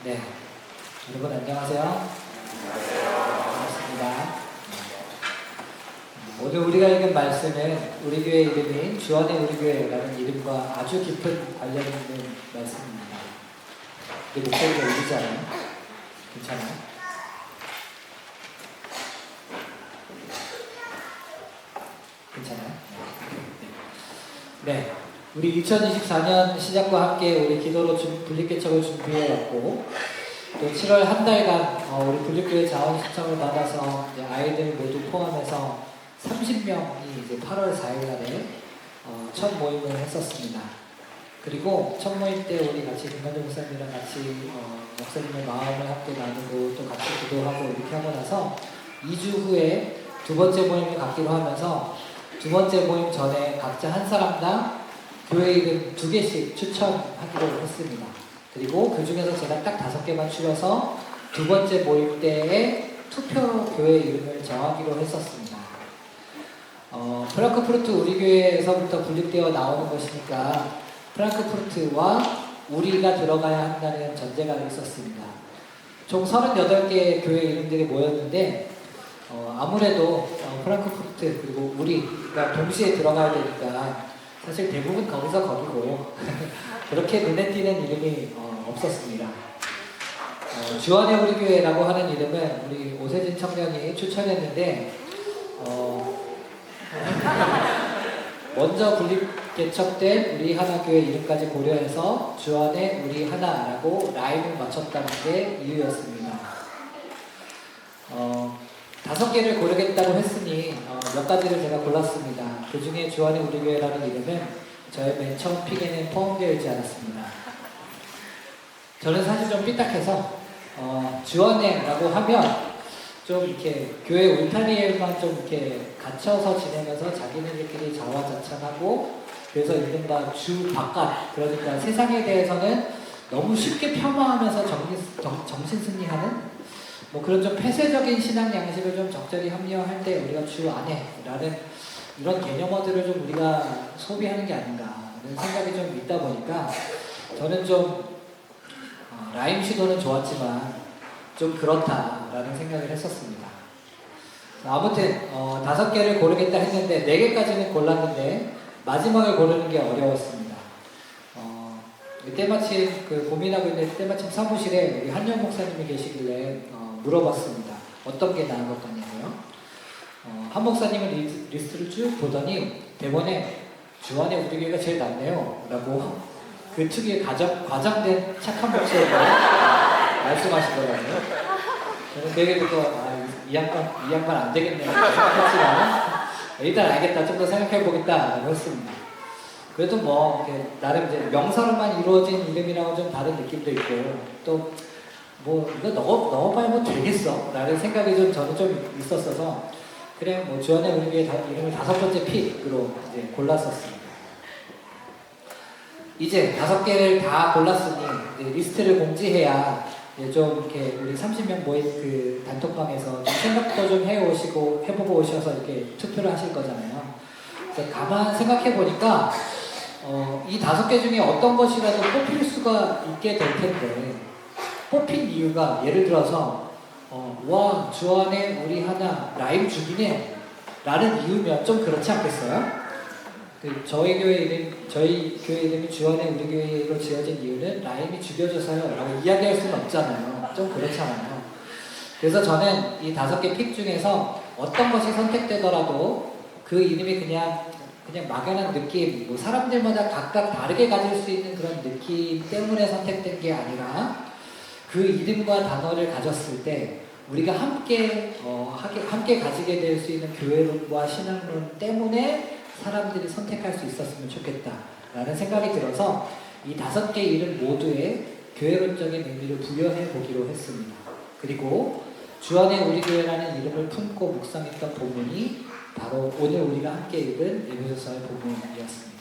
네, 여러분 안녕하세요. 반갑습니다. 오늘 우리가 읽은 말씀은 우리 교회 이름인 주안의 우리 교회라는 이름과 아주 깊은 관련 있는 말씀입니다. 내 목소리가 울리지 않아요? 괜찮아요? 괜찮아요? 네. 우리 2024년 시작과 함께 우리 기도로 분립개척을 준비해왔고 또 7월 한 달간 우리 분립교회 자원 신청을 받아서 이제 아이들 모두 포함해서 30명이 이제 8월 4일 날에 첫 모임을 했었습니다. 그리고 첫 모임 때 우리 같이 김관정 목사님이랑 같이 목사님의 마음을 함께 나누고 또 같이 기도하고 이렇게 하고 나서 2주 후에 두 번째 모임을 갖기로 하면서 두 번째 모임 전에 각자 한 사람당 교회 이름 2개씩 추천하기로 했습니다. 그리고 그 중에서 제가 딱 5개만 추려서 두 번째 모임 때에 투표 교회 이름을 정하기로 했었습니다. 프랑크푸르트 우리 교회에서부터 분립되어 나오는 것이니까 프랑크푸르트와 우리가 들어가야 한다는 전제가 있었습니다. 총 38개의 교회 이름들이 모였는데 아무래도 프랑크푸르트 그리고 우리가 동시에 들어가야 되니까 사실 대부분 거기서 거기고 그렇게 눈에 띄는 이름이 없었습니다. 주안의 우리 교회라고 하는 이름은 우리 오세진 청년이 추천했는데 먼저 분립 개척된 우리 하나교회 이름까지 고려해서 주안의 우리 하나라고 라임을 맞췄다는 게 이유였습니다. 5개를 고르겠다고 했으니 몇 가지를 제가 골랐습니다. 그 중에 주안의 우리 교회라는 이름은 저의 맨 처음 픽에는 포함되어 있지 않았습니다. 저는 사실 좀 삐딱해서 주안의라고 하면 좀 이렇게 교회 울타리에만 좀 이렇게 갇혀서 지내면서 자기네들끼리 자화자찬하고 그래서 이른바 주 바깥 그러니까 세상에 대해서는 너무 쉽게 폄하하면서 정신승리하는 뭐 그런 좀 폐쇄적인 신앙 양식을 좀 적절히 합리화할 때 우리가 주 안에라는 이런 개념어들을 좀 우리가 소비하는 게 아닌가라는 생각이 좀 있다 보니까 저는 좀 라임 시도는 좋았지만 좀 그렇다라는 생각을 했었습니다. 아무튼 5개를 고르겠다 했는데 4개까지는 골랐는데 마지막을 고르는 게 어려웠습니다. 때마침 고민하고 있는데 때마침 사무실에 우리 한영 목사님이 계시길래 물어봤습니다. 어떤 게 나은 것 같냐고요? 한 목사님은 리스트를 쭉 보더니 대본에 주안의 우리 교회가 제일 낫네요 라고 그 특유의 과장된 착한 목소리로 말씀하시더라고요. 저는 되게 듣고 이 양반 안 되겠네요 생각했지만 일단 알겠다 좀 더 생각해보겠다 라고 했습니다. 그래도 뭐 나름 이제 명사로만 이루어진 이름이라고 좀 다른 느낌도 있고 또 뭐 이거 넣어봐야 뭐 되겠어 라는 생각이 좀 저는 좀 있었어서 그래 뭐 주안의 우리 교회 이름을 5번째 픽으로 이제 골랐었습니다. 이제 5개를 다 골랐으니 이제 리스트를 공지해야 이제 좀 이렇게 우리 30명 모인 그 단톡방에서 좀 생각도 좀 해보고 오셔서 이렇게 투표를 하실 거잖아요. 그래서 가만 생각해 보니까 이 5개 중에 어떤 것이라도 뽑힐 수가 있게 될 텐데 뽑힌 이유가 예를 들어서 와 주안의 우리 하나 라임 죽이네 라는 이유면 좀 그렇지 않겠어요? 저희 교회 이름이 주안의 우리 교회로 지어진 이유는 라임이 죽여줘서요 라고 이야기할 수는 없잖아요. 좀 그렇잖아요. 그래서 저는 이 5개 픽 중에서 어떤 것이 선택되더라도 그 이름이 그냥 막연한 느낌, 뭐 사람들마다 각각 다르게 가질 수 있는 그런 느낌 때문에 선택된 게 아니라 그 이름과 단어를 가졌을 때 우리가 함께 가지게 될 수 있는 교회론과 신앙론 때문에 사람들이 선택할 수 있었으면 좋겠다라는 생각이 들어서 이 5개 이름 모두에 교회론적인 의미를 부여해 보기로 했습니다. 그리고 주안의 우리 교회라는 이름을 품고 묵상했던 본문이 바로 오늘 우리가 함께 읽은 에베소서의 본문이었습니다.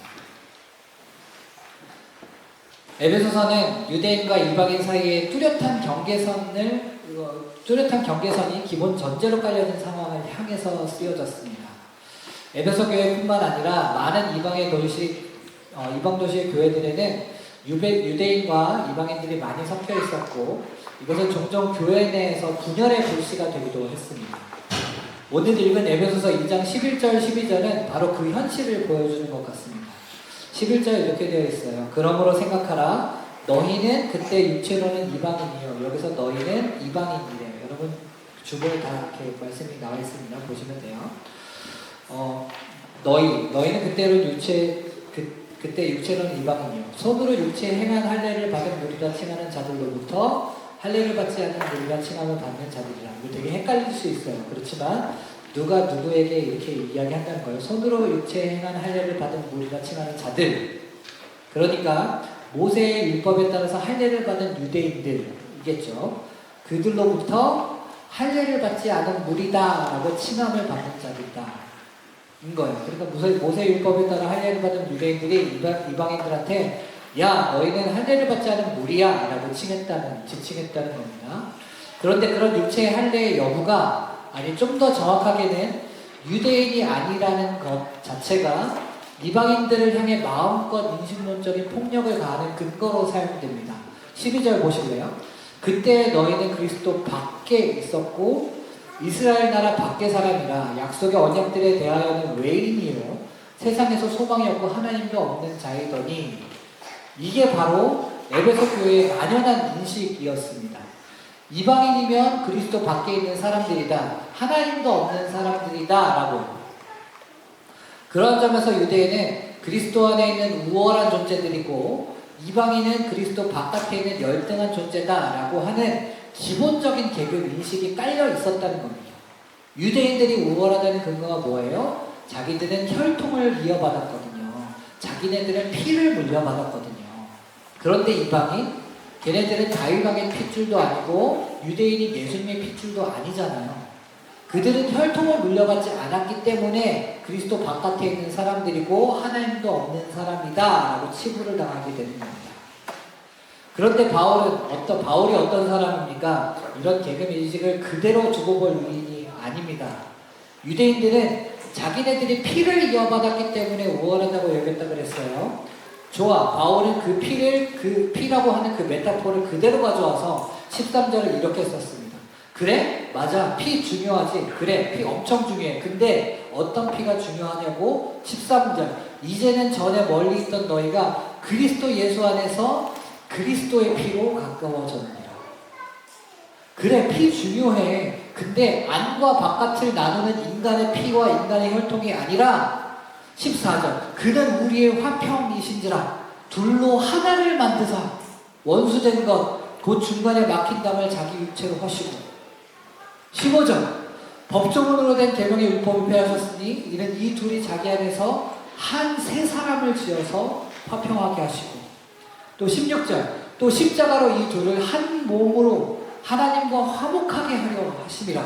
에베소서는 유대인과 이방인 사이에 뚜렷한 경계선이 기본 전제로 깔려진 상황을 향해서 쓰여졌습니다. 에베소 교회뿐만 아니라 많은 이방 도시의 교회들에는 유대인과 이방인들이 많이 섞여 있었고 이것은 종종 교회 내에서 분열의 불씨가 되기도 했습니다. 오늘 읽은 에베소서 2장 11절 12절은 바로 그 현실을 보여주는 것 같습니다. 11절 이렇게 되어 있어요. 그러므로 생각하라. 너희는 그때 육체로는 이방인이요. 여기서 너희는 이방인이래요. 여러분 주보에 다 이렇게 말씀이 나와 있습니다. 보시면 돼요. 너희는 그때 육체로는 이방인이요. 손으로 육체에 행한 할례를 받은 무리라 칭하는 자들로부터 할례를 받지 않는 무리라 칭함을 받는 자들이라. 이거 되게 헷갈릴 수 있어요. 그렇지만 누가 누구에게 이렇게 이야기한다는 거예요. 손으로 육체에 행한 할례를 받은 무리라 칭하는 자들. 그러니까 모세의 율법에 따라서 할례를 받은 유대인들이겠죠. 그들로부터 할례를 받지 않은 무리다라고 칭함을 받는 자들이다. 인 거예요. 그러니까 모세 율법에 따라 할례를 받은 유대인들이 이방인들한테 야 너희는 할례를 받지 않은 무리야 라고 지칭했다는 겁니다. 그런데 그런 육체의 할례의 여부가 아니 좀 더 정확하게는 유대인이 아니라는 것 자체가 이방인들을 향해 마음껏 인신론적인 폭력을 가하는 근거로 사용됩니다. 12절 보실래요? 그때 너희는 그리스도 밖에 있었고 이스라엘 나라 밖의 사람이라 약속의 언약들에 대하여는 외인이요 세상에서 소망이 없고 하나님도 없는 자이더니 이게 바로 에베소 교회의 만연한 인식이었습니다. 이방인이면 그리스도 밖에 있는 사람들이다. 하나님도 없는 사람들이다 라고. 그런 점에서 유대인은 그리스도 안에 있는 우월한 존재들이고 이방인은 그리스도 바깥에 있는 열등한 존재다 라고 하는 기본적인 계급 인식이 깔려 있었다는 겁니다. 유대인들이 우월하다는 근거가 뭐예요? 자기들은 혈통을 이어받았거든요. 자기네들은 피를 물려받았거든요. 그런데 이방인? 걔네들은 다윗왕의 핏줄도 아니고 유대인이 예수님의 핏줄도 아니잖아요. 그들은 혈통을 물려받지 않았기 때문에 그리스도 바깥에 있는 사람들이고 하나님도 없는 사람이다 라고 치부를 당하게 되는 겁니다. 그런데 바울이 어떤 사람입니까? 이런 계급 인식을 그대로 두고 볼 위인이 아닙니다. 유대인들은 자기네들이 피를 이어받았기 때문에 우월하다고 여겼다 그랬어요. 좋아. 바울은 그 피라고 하는 그 메타포를 그대로 가져와서 13절을 이렇게 썼습니다. 그래? 맞아. 피 중요하지. 그래. 피 엄청 중요해. 근데 어떤 피가 중요하냐고? 13절. 이제는 전에 멀리 있던 너희가 그리스도 예수 안에서 그리스도의 피로 가까워졌느니라. 그래, 피 중요해. 근데 안과 바깥을 나누는 인간의 피와 인간의 혈통이 아니라 14절. 그는 우리의 화평이신지라 둘로 하나를 만드사 원수된 것 곧 중간에 막힌 담을 자기 육체로 하시고 15절. 법조문으로 된 계명의 율법을 폐하셨으니 이는 이 둘이 자기 안에서 한 세 사람을 지어서 화평하게 하시고 또 16절. 또 십자가로 이 둘을 한 몸으로 하나님과 화목하게 하려 하심이라.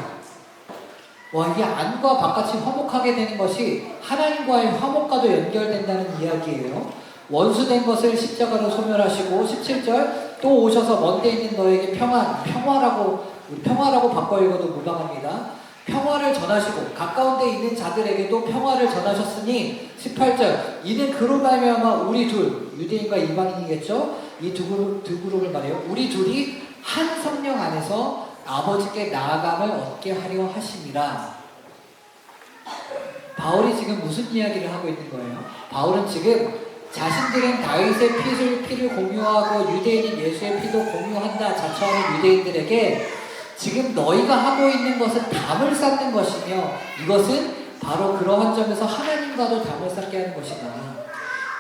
와, 이게 안과 바깥이 화목하게 되는 것이 하나님과의 화목과도 연결된다는 이야기예요. 원수된 것을 십자가로 소멸하시고 17절. 또 오셔서 먼데 있는 너에게 평화라고 바꿔 읽어도 무방합니다. 평화를 전하시고 가까운 데 있는 자들에게도 평화를 전하셨으니 18절. 이는 그로 말미암아 우리 둘, 유대인과 이방인이겠죠? 이 두 그룹을 말해요. 우리 둘이 한 성령 안에서 아버지께 나아감을 얻게 하려 하심이라. 바울이 지금 무슨 이야기를 하고 있는 거예요? 바울은 지금 자신들은 다윗의 피를 공유하고 유대인인 예수의 피도 공유한다 자처하는 유대인들에게 지금 너희가 하고 있는 것은 담을 쌓는 것이며 이것은 바로 그러한 점에서 하나님과도 담을 쌓게 하는 것이다.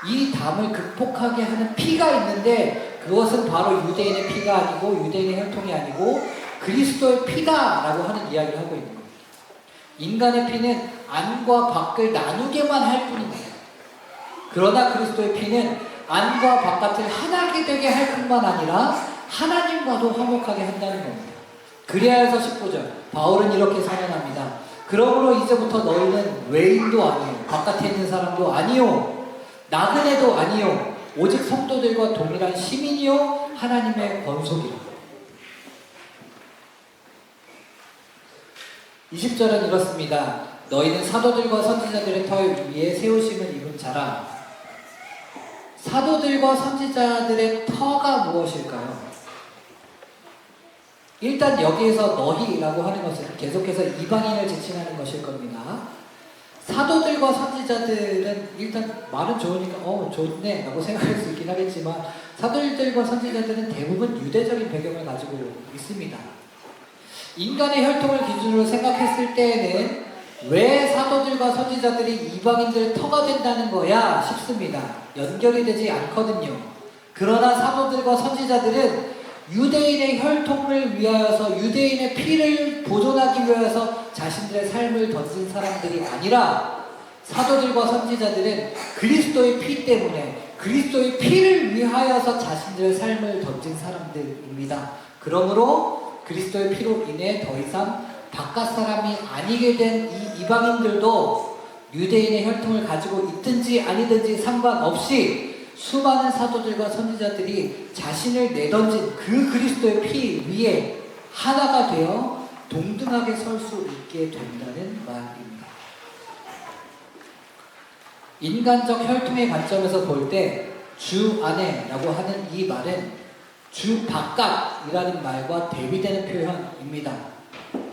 이 담을 극복하게 하는 피가 있는데 그것은 바로 유대인의 피가 아니고 유대인의 혈통이 아니고 그리스도의 피다라고 하는 이야기를 하고 있는 겁니다. 인간의 피는 안과 밖을 나누게만 할 뿐입니다. 그러나 그리스도의 피는 안과 바깥을 하나게 되게 할 뿐만 아니라 하나님과도 화목하게 한다는 겁니다. 그래야 해서 19절 바울은 이렇게 선언합니다. 그러므로 이제부터 너희는 외인도 아니요 바깥에 있는 사람도 아니요 나그네도 아니요 오직 성도들과 동일한 시민이요 하나님의 권속이라. 20절은 이렇습니다. 너희는 사도들과 선지자들의 터 위에 세우심을 입은 자라. 사도들과 선지자들의 터가 무엇일까요? 일단 여기에서 너희라고 하는 것은 계속해서 이방인을 지칭하는 것일 겁니다. 사도들과 선지자들은 일단 말은 좋으니까 좋네 라고 생각할 수 있긴 하겠지만 사도들과 선지자들은 대부분 유대적인 배경을 가지고 있습니다. 인간의 혈통을 기준으로 생각했을 때에는 왜 사도들과 선지자들이 이방인들의 터가 된다는 거야 싶습니다. 연결이 되지 않거든요. 그러나 사도들과 선지자들은 유대인의 혈통을 위하여서 유대인의 피를 보존하기 위해서 자신들의 삶을 던진 사람들이 아니라 사도들과 선지자들은 그리스도의 피 때문에 그리스도의 피를 위하여서 자신들의 삶을 던진 사람들입니다. 그러므로 그리스도의 피로 인해 더 이상 바깥 사람이 아니게 된 이 이방인들도 유대인의 혈통을 가지고 있든지 아니든지 상관없이 수많은 사도들과 선지자들이 자신을 내던진 그 그리스도의 피 위에 하나가 되어 동등하게 설 수 있게 된다는 말입니다. 인간적 혈통의 관점에서 볼 때 주 안에라고 하는 이 말은 주 바깥이라는 말과 대비되는 표현입니다.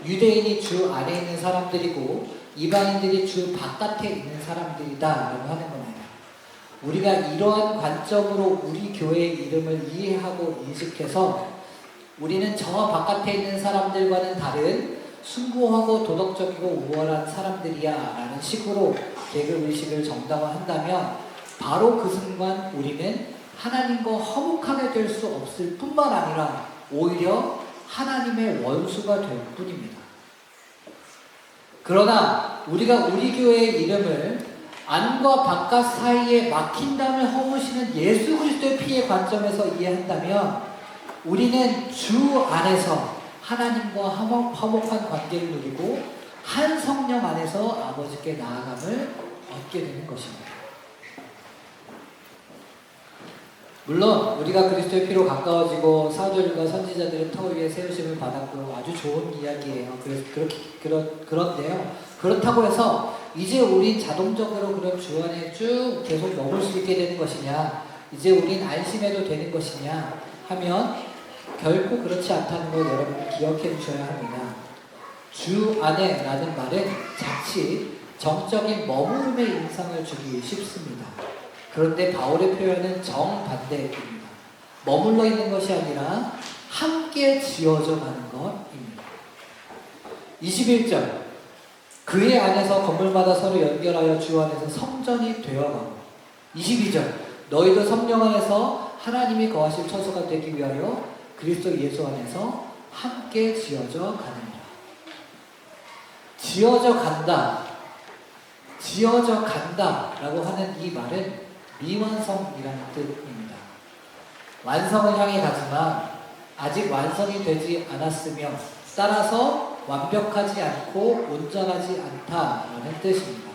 유대인이 주 안에 있는 사람들이고 이방인들이 주 바깥에 있는 사람들이다라고 하는 겁니다. 우리가 이러한 관점으로 우리 교회의 이름을 이해하고 인식해서 우리는 저 바깥에 있는 사람들과는 다른 숭고하고 도덕적이고 우월한 사람들이야 라는 식으로 계급의식을 정당화한다면 바로 그 순간 우리는 하나님과 화목하게 될 수 없을 뿐만 아니라 오히려 하나님의 원수가 될 뿐입니다. 그러나 우리가 우리 교회의 이름을 안과 바깥 사이에 막힌담을 허무시는 예수 그리스도의 피의 관점에서 이해한다면 우리는 주 안에서 하나님과 화목한 관계를 누리고 한 성령 안에서 아버지께 나아감을 얻게 되는 것입니다. 물론 우리가 그리스도의 피로 가까워지고 사도들과 선지자들의 터 위에 세우심을 받았고 아주 좋은 이야기예요. 그런데요. 그렇다고 해서 이제 우린 자동적으로 그런 주 안에 쭉 계속 머물 수 있게 되는 것이냐, 이제 우린 안심해도 되는 것이냐 하면 결코 그렇지 않다는 걸 여러분이 기억해 주셔야 합니다. 주 안에 라는 말은 자칫 정적인 머무름의 인상을 주기 쉽습니다. 그런데 바울의 표현은 정반대입니다. 머물러 있는 것이 아니라 함께 지어져 가는 것입니다. 21절 그의 안에서 건물마다 서로 연결하여 주 안에서 성전이 되어가고 22절 너희도 성령 안에서 하나님이 거하실 처소가 되기 위하여 그리스도 예수 안에서 함께 지어져 가느니라. 지어져 간다 라고 하는 이 말은 미완성이라는 뜻입니다. 완성을 향해 가지만 아직 완성이 되지 않았으며 따라서 완벽하지 않고 온전하지 않다라는 뜻입니다.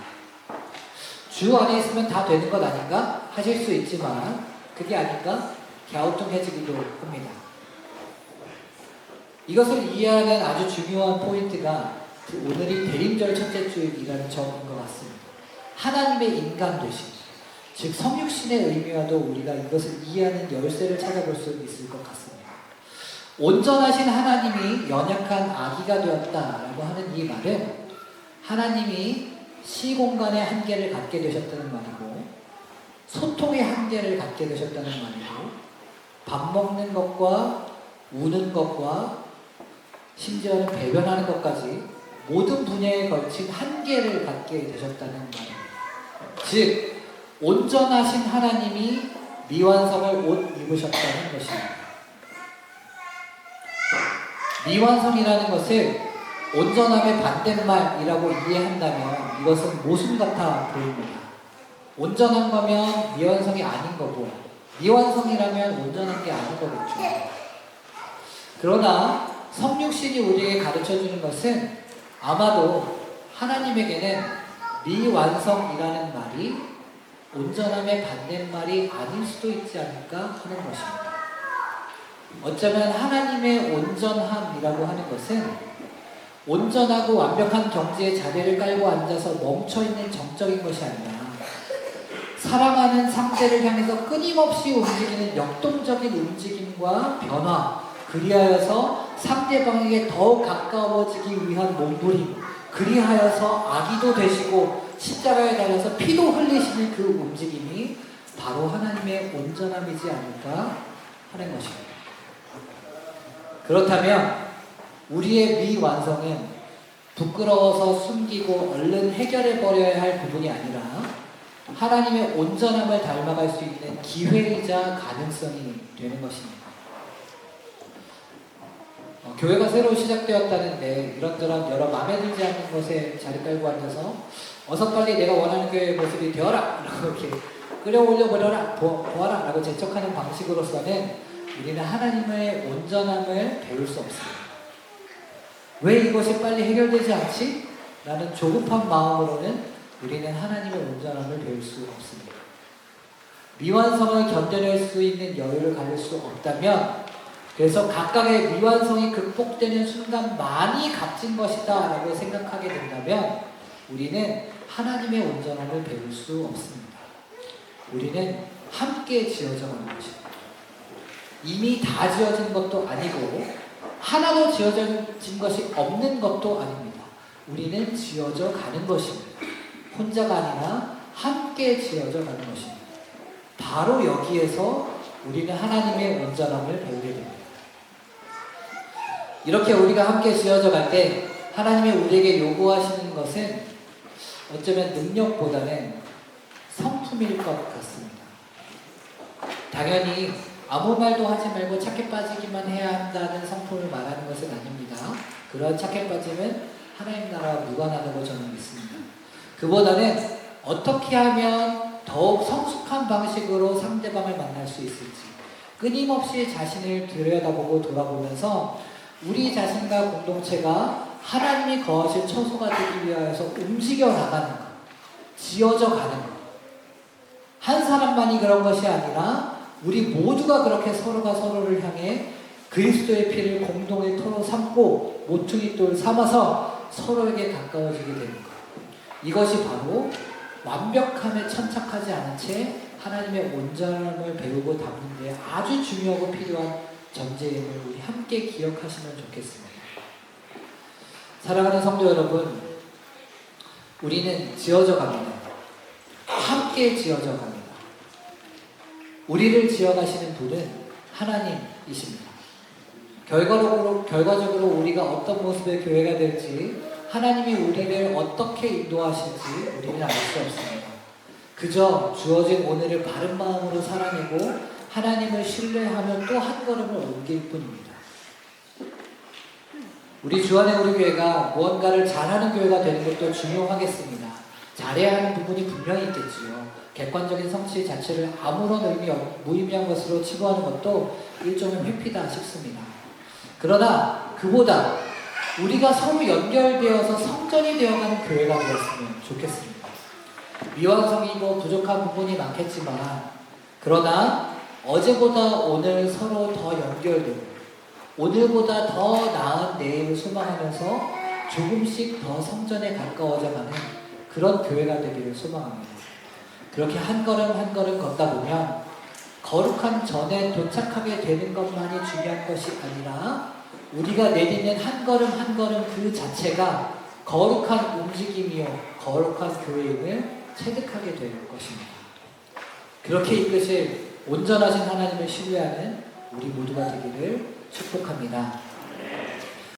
주 안에 있으면 다 되는 것 아닌가 하실 수 있지만 그게 아닌가 갸우뚱해지기도 합니다. 이것을 이해하는 아주 중요한 포인트가 오늘이 대림절 첫째 주일이라는 점인 것 같습니다. 하나님의 인간 되심, 즉 성육신의 의미와도 우리가 이것을 이해하는 열쇠를 찾아볼 수 있을 것 같습니다. 온전하신 하나님이 연약한 아기가 되었다라고 하는 이 말은 하나님이 시공간의 한계를 갖게 되셨다는 말이고 소통의 한계를 갖게 되셨다는 말이고 밥 먹는 것과 우는 것과 심지어는 배변하는 것까지 모든 분야에 걸친 한계를 갖게 되셨다는 말입니다. 즉 온전하신 하나님이 미완성을 옷 입으셨다는 것입니다. 미완성이라는 것을 온전함의 반대말이라고 이해한다면 이것은 모순 같아 보입니다. 온전한 거면 미완성이 아닌 거고 미완성이라면 온전한 게 아닌 거겠죠. 그러나 성육신이 우리에게 가르쳐주는 것은 아마도 하나님에게는 미완성이라는 말이 온전함의 반대말이 아닐 수도 있지 않을까 하는 것입니다. 어쩌면 하나님의 온전함이라고 하는 것은 온전하고 완벽한 경지에 자리를 깔고 앉아서 멈춰있는 정적인 것이 아니라 사랑하는 상대를 향해서 끊임없이 움직이는 역동적인 움직임과 변화, 그리하여서 상대방에게 더욱 가까워지기 위한 몸부림, 그리하여서 아기도 되시고 십자가에 달려서 피도 흘리시는 그 움직임이 바로 하나님의 온전함이지 않을까 하는 것입니다. 그렇다면 우리의 미완성은 부끄러워서 숨기고 얼른 해결해버려야 할 부분이 아니라 하나님의 온전함을 닮아갈 수 있는 기회이자 가능성이 되는 것입니다. 교회가 새로 시작되었다는데 이런저런 여러 마음에 들지 않는 것에 자리 깔고 앉아서 어서 빨리 내가 원하는 교회의 모습이 되어라! 라고 이렇게 끌어올려 버려라! 보아라! 라고 재촉하는 방식으로서는 우리는 하나님의 온전함을 배울 수 없습니다. 왜 이것이 빨리 해결되지 않지? 라는 조급한 마음으로는 우리는 하나님의 온전함을 배울 수 없습니다. 미완성을 견뎌낼 수 있는 여유를 가질 수 없다면, 그래서 각각의 미완성이 극복되는 순간 많이 값진 것이다 라고 생각하게 된다면 우리는 하나님의 온전함을 배울 수 없습니다. 우리는 함께 지어져 가는 것입니다. 이미 다 지어진 것도 아니고 하나도 지어진 것이 없는 것도 아닙니다. 우리는 지어져 가는 것입니다. 혼자가 아니라 함께 지어져 가는 것입니다. 바로 여기에서 우리는 하나님의 온전함을 배우게 됩니다. 이렇게 우리가 함께 지어져 갈 때 하나님이 우리에게 요구하시는 것은 어쩌면 능력보다는 성품일 것 같습니다. 당연히 아무 말도 하지 말고 착해 빠지기만 해야 한다는 성품을 말하는 것은 아닙니다. 그런 착해 빠짐은 하나님 나라와 무관하다고 저는 믿습니다. 그보다는 어떻게 하면 더욱 성숙한 방식으로 상대방을 만날 수 있을지 끊임없이 자신을 들여다보고 돌아보면서 우리 자신과 공동체가 하나님이 거하실 처소가 되기 위하여서 움직여 나가는 것, 지어져 가는 것. 한 사람만이 그런 것이 아니라 우리 모두가 그렇게 서로가 서로를 향해 그리스도의 피를 공동의 터로 삼고 모퉁이 돌 삼아서 서로에게 가까워지게 되는 것. 이것이 바로 완벽함에 천착하지 않은 채 하나님의 온전함을 배우고 담는 데 아주 중요하고 필요한 전제임을 우리 함께 기억하시면 좋겠습니다. 사랑하는 성도 여러분, 우리는 지어져 갑니다. 함께 지어져 갑니다. 우리를 지어가시는 분은 하나님이십니다. 결과적으로 우리가 어떤 모습의 교회가 될지, 하나님이 우리를 어떻게 인도하실지 우리는 알 수 없습니다. 그저 주어진 오늘을 바른 마음으로 살아내고 하나님을 신뢰하며 또 한 걸음을 옮길 뿐입니다. 우리 주안의 우리 교회가 무언가를 잘하는 교회가 되는 것도 중요하겠습니다. 잘해야 하는 부분이 분명히 있겠지요. 객관적인 성취 자체를 아무런 무의미한 것으로 치부하는 것도 일종의 회피다 싶습니다. 그러나 그보다 우리가 서로 연결되어서 성전이 되어가는 교회가 되었으면 좋겠습니다. 미완성이고 부족한 부분이 많겠지만, 그러나 어제보다 오늘 서로 더 연결되고 오늘보다 더 나은 내일을 소망하면서 조금씩 더 성전에 가까워져가는 그런 교회가 되기를 소망합니다. 그렇게 한 걸음 한 걸음 걷다 보면 거룩한 전에 도착하게 되는 것만이 중요한 것이 아니라 우리가 내딛는 한 걸음 한 걸음 그 자체가 거룩한 움직임이요 거룩한 교회임을 체득하게 될 것입니다. 그렇게 이끄실 온전하신 하나님을 신뢰하는 우리 모두가 되기를 축복합니다.